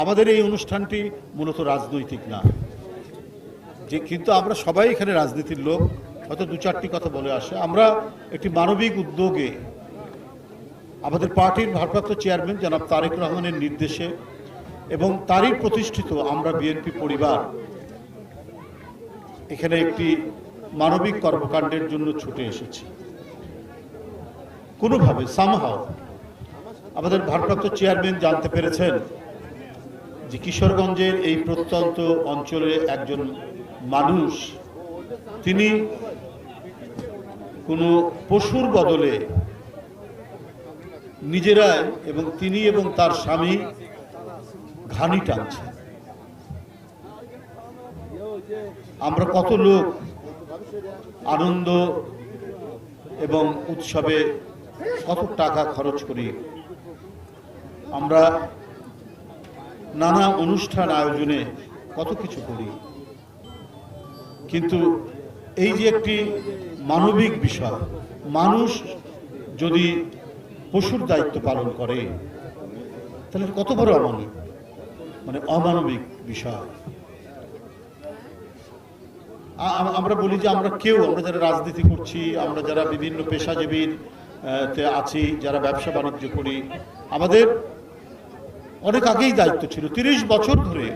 আমাদের এই অনুষ্ঠানটি মূলত রাজনৈতিক না, যে কিন্তু আমরা সবাই এখানে রাজনীতির লোক, হয়তো দু চারটি কথা বলে আসে। আমরা একটি মানবিক উদ্যোগে আমাদের পার্টির ভারপ্রাপ্ত চেয়ারম্যান জনাব তারেক রহমানের নির্দেশে এবং তারই প্রতিষ্ঠিত আমরা বিএনপি পরিবার এখানে একটি মানবিক কর্মকাণ্ডের জন্য ছুটে এসেছি। কোনোভাবে সামহাও আমাদের ভারপ্রাপ্ত চেয়ারম্যান জানতে পেরেছেন যে কিশোরগঞ্জের এই প্রত্যন্ত অঞ্চলে একজন মানুষ, তিনি কোনো পশুর বদলে নিজেরাই এবং তিনি এবং তার স্বামী ঘানি টানছে। আমরা কত লোক আনন্দ এবং উৎসবে কত টাকা খরচ করি, আমরা নানা অনুষ্ঠান আয়োজনে কত কিছু করি, কিন্তু এই যে একটি মানবিক বিষয়, মানুষ যদি পশুর দায়িত্ব পালন করে তাহলে কত বড় অমানবিক বিষয়। আমরা বলি যে আমরা যারা রাজনীতি করছি, আমরা যারা বিভিন্ন পেশাজীবীর আছি, যারা ব্যবসা বাণিজ্য করি, আমাদের অনেক আগেই দায়িত্ব ছিল। 30 বছর ধরে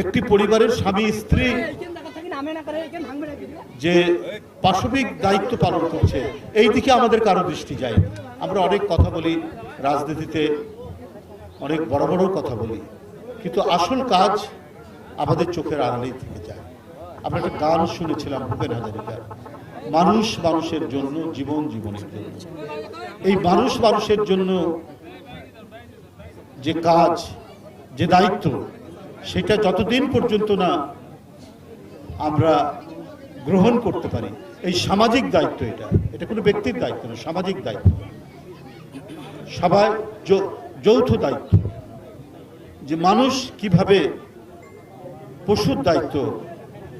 একটি পরিবারের স্বামী স্ত্রী যে পাশবিক দায়িত্ব পালন করছে, এই দিকে আমাদের কারো দৃষ্টি যায়। আমরা অনেক কথা বলি রাজনীতিতে, অনেক বড় বড় কথা বলি, কিন্তু আসল কাজ আমাদের চোখের আড়ালেই থেকে যায়। আমরা একটা গান শুনেছিলাম ভূপেন হাজারিকার, মানুষ মানুষের জন্য, জীবন জীবনের জন্য। এই মানুষ মানুষের জন্য যে কাজ, যে দায়িত্ব, সেটা যতদিন পর্যন্ত না আমরা গ্রহণ করতে পারি, এই সামাজিক দায়িত্ব, এটা কোনো ব্যক্তির দায়িত্ব না, সামাজিক দায়িত্ব, সবাই যৌথ দায়িত্ব, যে মানুষ কিভাবে পশুর দায়িত্ব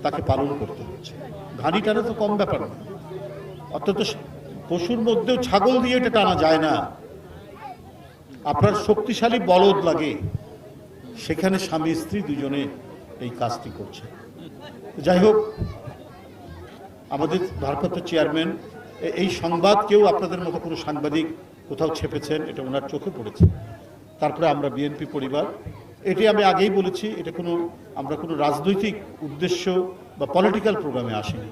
তাকে পালন করতে হচ্ছে। ঘানি টানা তো কম ব্যাপার না, অন্তত পশুর মধ্যেও ছাগল দিয়ে এটা টানা যায় না। আপনার শক্তিশালী বলদ লাগে, সেখানে স্বামী স্ত্রী দুজনে এই কাজটি করছে। যাই হোক, আমাদের ভারপ্রাপ্ত চেয়ারম্যান এই সংবাদ কেউ আপনাদের মতো কোনো সাংবাদিক কোথাও ছেপেছেন, এটা ওনার চোখে পড়েছে। তারপরে আমরা বিএনপি পরিবার, এটি আমি আগেই বলেছি, এটা আমরা কোনো রাজনৈতিক উদ্দেশ্য বা পলিটিক্যাল প্রোগ্রামে আসিনি।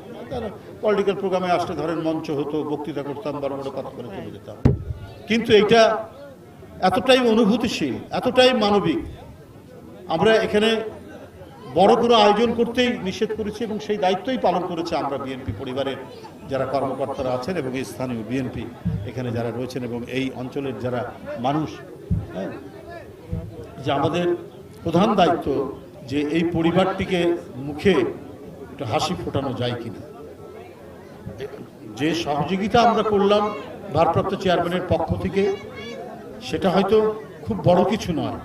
পলিটিক্যাল প্রোগ্রামে আসলে ধরেন মঞ্চ হতো, বক্তৃতা করতাম, বড় বড় কথা বলে চলে যেতাম, কিন্তু এইটা এতটাই অনুভূতিশীল, এতটাই মানবিক। আমরা এখানে বড় কোনো আয়োজন করতেই নিষেধ করেছি এবং সেই দায়িত্বই পালন করেছে আমরা বিএনপি পরিবারের যারা কর্মকর্তারা আছেন এবং এই স্থানীয় বিএনপি এখানে যারা রয়েছেন এবং এই অঞ্চলের যারা মানুষ। যে আমাদের প্রধান দায়িত্ব যে এই পরিবারটিকে মুখে একটু হাসি ফোটানো যায় কিনা। যে সহযোগিতা আমরা করলাম ভারপ্রাপ্ত চেয়ারম্যানের পক্ষ থেকে, সেটা হয়তো খুব বড় কিছু নয়,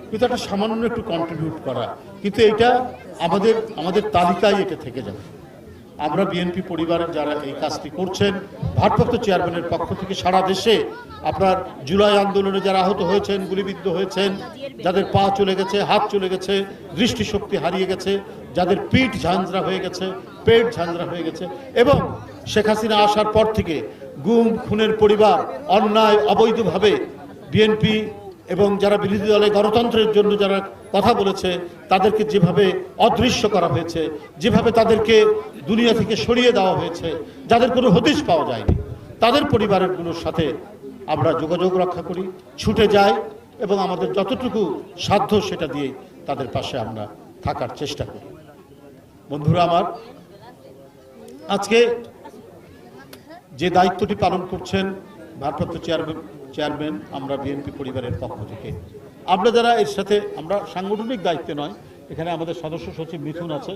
কিন্তু একটা সামান্য একটু কন্ট্রিবিউট করা, কিন্তু এটা আমাদের তালিকায় এটা থেকে যাবে। আমরা বিএনপি পরিবারের যারা এই কাজটি করছেন, ভারপ্রাপ্ত চেয়ারম্যানের পক্ষ থেকে সারা দেশে আপনার জুলাই আন্দোলনে যারা আহত হয়েছেন, গুলিবিদ্ধ হয়েছেন, যাদের পা চলে গেছে, হাত চলে গেছে, দৃষ্টিশক্তি হারিয়ে গেছে, যাদের পিঠ ঝাঁঝরা হয়ে গেছে, পেট ঝাঁঝরা হয়ে গেছে, এবং শেখ হাসিনা আসার পর থেকে গুম খুনের পরিবার, অন্যায় অবৈধভাবে বিএনপি এবং যারা বিরোধী দলে গণতন্ত্রের জন্য যারা কথা বলেছে, তাদেরকে যেভাবে অদৃশ্য করা হয়েছে, যেভাবে তাদেরকে দুনিয়া থেকে সরিয়ে দেওয়া হয়েছে, যাদের কোনো হদিশ পাওয়া যায়নি, তাদের পরিবারগুলোর সাথে আমরা যোগাযোগ রক্ষা করি, ছুটে যাই এবং আমাদের যতটুকু সাধ্য সেটা দিয়ে তাদের পাশে আমরা থাকার চেষ্টা করি। বন্ধুরা আমার, আজকে যে দায়িত্বটি পালন করছেন ভারপ্রাপ্ত চেয়ারম্যান আমরা বিএনপি পরিবারের পক্ষ থেকে, আমরা যারা এর সাথে, আমরা সাংগঠনিক দায়িত্বে নয়, এখানে আমাদের সদস্য সচিব মিথুন আছে,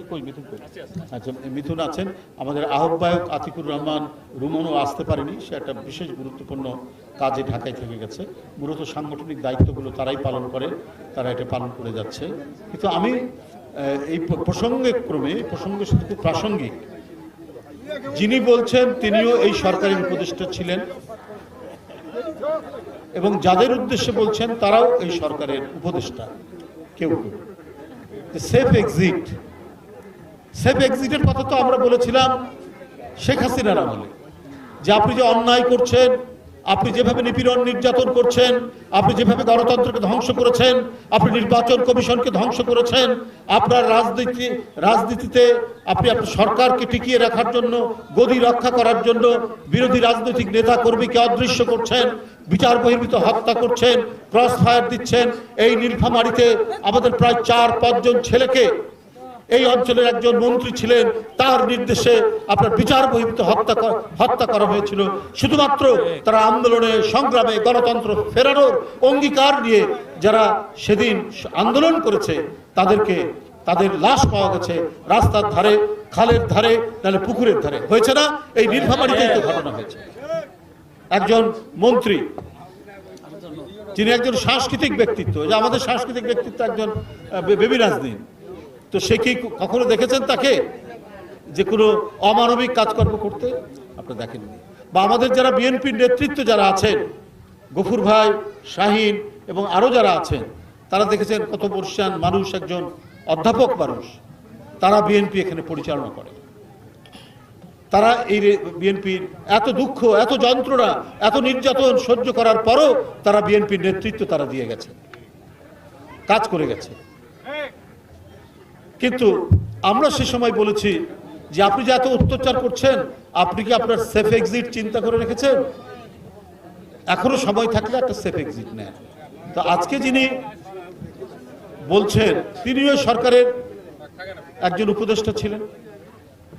আচ্ছা মিথুন আছেন, আমাদের আহ্বায়ক আতিকুর রহমান রুমনও আসতে পারেনি, সে একটা বিশেষ গুরুত্বপূর্ণ কাজে ঢাকায় থেকে গেছে। মূলত সাংগঠনিক দায়িত্বগুলো তারাই পালন করে, তারা এটা পালন করে যাচ্ছে। কিন্তু আমি এই প্রসঙ্গের সাথে খুব প্রাসঙ্গিক, যিনি বলছেন তিনিও এই সরকারের উপদেষ্টা ছিলেন এবং যাদের উদ্দেশ্যে বলছেন তারাও এই সরকারের উপদেষ্টা। কেউ সেফ এক্সিট, সেফ এক্সিটের কথা তো আমরা বলেছিলাম শেখ হাসিনার আমলে, যে আপনি যে অন্যায় করছেন, আপনি যেভাবে নিপীড়ন নির্যাতন করছেন, আপনি যেভাবে গণতন্ত্রকে ধ্বংস করেছেন, আপনি নির্বাচন কমিশনকে ধ্বংস করেছেন, আপনার রাজনীতিতে আপনি আপনার সরকারকে টিকিয়ে রাখার জন্য, গদি রক্ষা করার জন্য বিরোধী রাজনৈতিক নেতা কর্মীকে অদৃশ্য করছেন, বিচার বহির্ভূত হত্যা করছেন, ক্রস ফায়ার দিচ্ছেন। এই নীলফামারীতে আমাদের প্রায় 4-5 জন ছেলেকে এই অঞ্চলের একজন মন্ত্রী ছিলেন, তার নির্দেশে আপনার বিচার বহির্ভূত হত্যা করা হয়েছিল, শুধুমাত্র তারা আন্দোলনে সংগ্রামে গণতন্ত্র ফেরানোর অঙ্গীকার নিয়ে যারা সেদিন আন্দোলন করেছে তাদের লাশ পাওয়া গেছে রাস্তার ধারে, খালের ধারে, নাহলে পুকুরের ধারে। হয়েছে না? এই নীলফামারীতেই তো ঘটনা হয়েছে। একজন মন্ত্রী, যিনি একজন সাংস্কৃতিক ব্যক্তিত্ব, যে আমাদের সাংস্কৃতিক ব্যক্তিত্ব একজন বেবি নাজনীন, তো সে কি কখনো দেখেছেন তাকে যে কোনো অমানবিক কাজকর্ম করতে? আপনি দেখেননি। বা আমাদের যারা বিএনপির নেতৃত্ব যারা আছেন, গফুর ভাই, শাহিন এবং আরও যারা আছেন, তারা দেখেছেন কত বর্ষিয়ান মানুষ, একজন অধ্যাপক মানুষ, তারা বিএনপি এখানে পরিচালনা করে। তারা এই বিএনপির এত দুঃখ, এত যন্ত্রণা, এত নির্যাতন সহ্য করার পরও তারা বিএনপির নেতৃত্ব তারা দিয়ে গেছে, কাজ করে গেছে। কিন্তু আমরা সে সময় বলেছি যে আপনি যে এত অত্যাচার করছেন, আপনি কি আপনার সেফ এক্সিট চিন্তা করে রেখেছেন? এখনো সময় থাকলে একটা সেফ এক্সিট নেন। তো আজকে যিনি বলছেন, তিনিও সরকারের একজন উপদেষ্টা ছিলেন,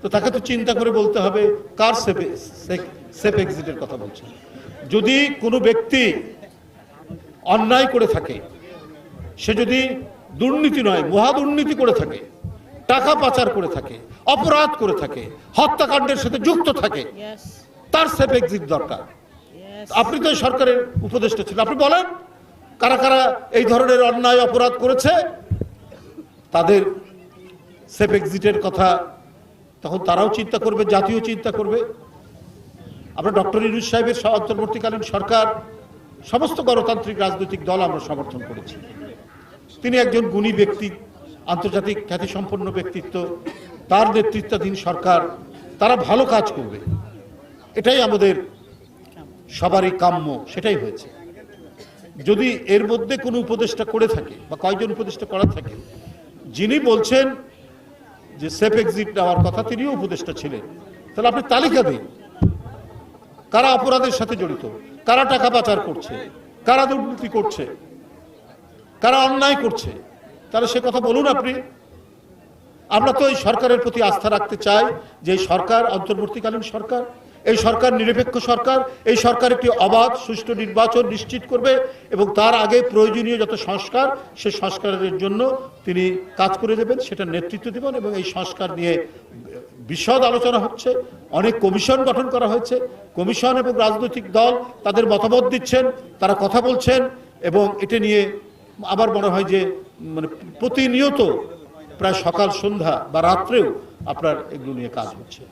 তো তাকে তো চিন্তা করে বলতে হবে কার সেফ এক্সিটের কথা বলছেন। যদি কোনো ব্যক্তি অন্যায় করে থাকে, সে যদি দুর্নীতি নয় মহা দুর্নীতি করে থাকে, টাকা পাচার করে থাকে, অপরাধ করে থাকে, হত্যাকাণ্ডের সাথে যুক্ত থাকে, তার সেফ এক্সিট দরকার। আপনি তো সরকারের উপদেষ্টা ছিলেন, আপনি বলেন কারা কারা এই ধরনের অন্যায় অপরাধ করেছে, তাদের সেফ এক্সিটের কথা তখন তারাও চিন্তা করবে, জাতীয় চিন্তা করবে। আমরা ডক্টর ইউনূস সাহেবের অন্তর্বর্তীকালীন সরকার, সমস্ত গণতান্ত্রিক রাজনৈতিক দল আমরা সমর্থন করেছি। তিনি একজন গুণী ব্যক্তি, আন্তর্জাতিক খ্যাতিসম্পন্ন ব্যক্তিত্ব, তার নেতৃত্বাধীন সরকার, তারা ভালো কাজ করবে, এটাই আমাদের সবারই কাম্য, সেটাই হয়েছে। যদি এর মধ্যে কোনো উপদেষ্টা করে থাকে বা কয়েকজন উপদেষ্টা করা থাকে, যিনি বলছেন যে সেফ এক্সিট নেওয়ার কথা, তিনিও উপদেষ্টা ছিলেন, তাহলে আপনি তালিকা দিন কারা অপরাধের সাথে জড়িত, কারা টাকা পাচার করছে, কারা দুর্নীতি করছে, কারা অন্যায় করছে, তাহলে সে কথা বলুন আপনি। আমরা তো এই সরকারের প্রতি আস্থা রাখতে চাই যে এই সরকার অন্তর্বর্তীকালীন সরকার, এই সরকার নিরপেক্ষ সরকার, এই সরকার একটি অবাধ সুষ্ঠু নির্বাচন নিশ্চিত করবে এবং তার আগে প্রয়োজনীয় যত সংস্কার, সে সংস্কারের জন্য তিনি কাজ করে দেবেন, সেটা নেতৃত্ব দেবেন। এবং এই সংস্কার নিয়ে বিশদ আলোচনা হচ্ছে, অনেক কমিশন গঠন করা হয়েছে, কমিশন এবং রাজনৈতিক দল তাদের মতামত দিচ্ছেন, তারা কথা বলছেন, এবং এটা নিয়ে আমার মনে হয় যে মানে প্রতিনিয়ত প্রায় সকাল সন্ধ্যা বা রাত্রেও আপনার এগুলো নিয়ে কাজ হচ্ছে।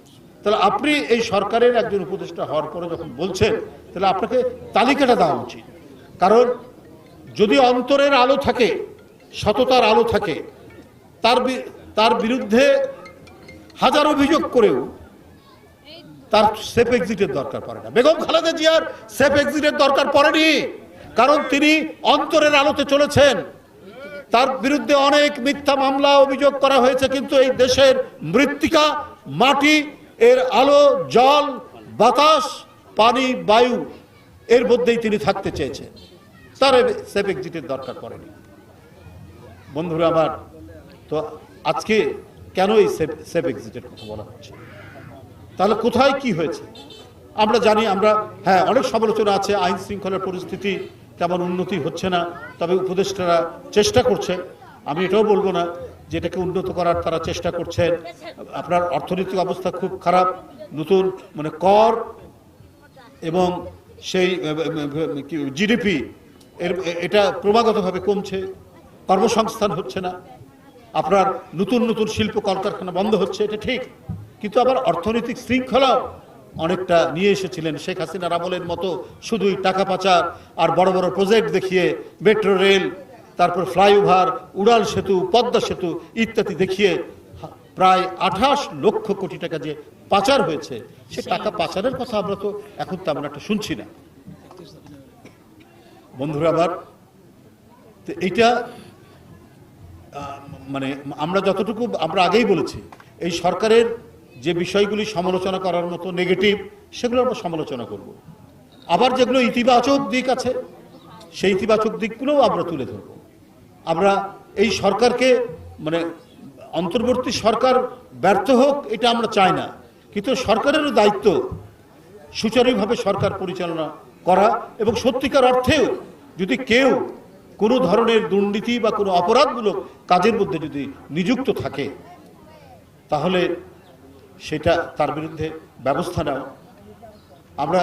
তাহলে আপনি এই সরকারের একজন উপদেষ্টা হওয়ার পরে যখন বলছেন, তাহলে আপনাকে তালিকাটা দেওয়া উচিত। কারণ যদি অন্তরের আলো থাকে, সততার আলো থাকে, তার বিরুদ্ধে হাজার অভিযোগ করেও তার সেফ এক্সিটের দরকার পড়ে না। বেগম খালেদা জিয়ার সেফ এক্সিটের দরকার পড়েনি, কারণ তিনি অন্তরের আলোতে চলেছেন। তার বিরুদ্ধে অনেক মিথ্যা মামলা অভিযোগ করা হয়েছে, কিন্তু এই দেশের মৃত্তিকা, মাটি, এর আলো, জল, বাতাস, পানি, বায়ু, এর মধ্যেই তিনি থাকতে চেয়েছেন, তার সেফ এক্সিটের দরকার পড়েনি। বন্ধুরা আমার, তো আজকে কেন এই সেফ এক্সিটের কথা বলা হচ্ছে? তাহলে কোথায় কি হয়েছে আমরা জানি। আমরা হ্যাঁ, অনেক সমালোচনা আছে, আইন শৃঙ্খলার পরিস্থিতি তেমন উন্নতি হচ্ছে না, তবে উপদেষ্টারা চেষ্টা করছে। আমি এটাও বলবো না যে এটাকে উন্নত করার তারা চেষ্টা করছেন। আপনার অর্থনৈতিক অবস্থা খুব খারাপ, নতুন মানে কর এবং সেই জিডিপি এটা ক্রমাগতভাবে কমছে, কর্মসংস্থান হচ্ছে না, আপনার নতুন নতুন শিল্প কলকারখানা বন্ধ হচ্ছে, এটা ঠিক। কিন্তু আবার অর্থনৈতিক শৃঙ্খলাও অনেকটা নিয়ে এসেছিলেন শেখ হাসিনার আমলের মতো, শুধুই টাকা পাচার আর বড় বড় প্রজেক্ট দেখিয়ে, মেট্রো রেল, তারপর ফ্লাইওভার, উড়াল সেতু, পদ্মা সেতু ইত্যাদি দেখিয়ে প্রায় 28 লক্ষ কোটি টাকা যে পাচার হয়েছে, সে টাকা পাচারের কথা আমরা তো এখন তেমন একটা শুনছি না। বন্ধুরা আবার এইটা মানে আমরা যতটুকু আমরা আগেই বলেছি, এই সরকারের যে বিষয়গুলি সমালোচনা করার মতো নেগেটিভ, সেগুলো আমরা সমালোচনা করব। আবার যেগুলো ইতিবাচক দিক আছে, সেই ইতিবাচক দিকগুলোও আমরা তুলে ধরব। আমরা এই সরকারকে মানে অন্তর্বর্তী সরকার ব্যর্থ হোক এটা আমরা চাই না, কিন্তু সরকারেরও দায়িত্ব সুচারুভাবে সরকার পরিচালনা করা, এবং সত্যিকার অর্থেও যদি কেউ কোনো ধরনের দুর্নীতি বা কোনো অপরাধমূলক কাজের মধ্যে যদি নিযুক্ত থাকে, তাহলে সেটা তার বিরুদ্ধে ব্যবস্থা নেওয়া। আমরা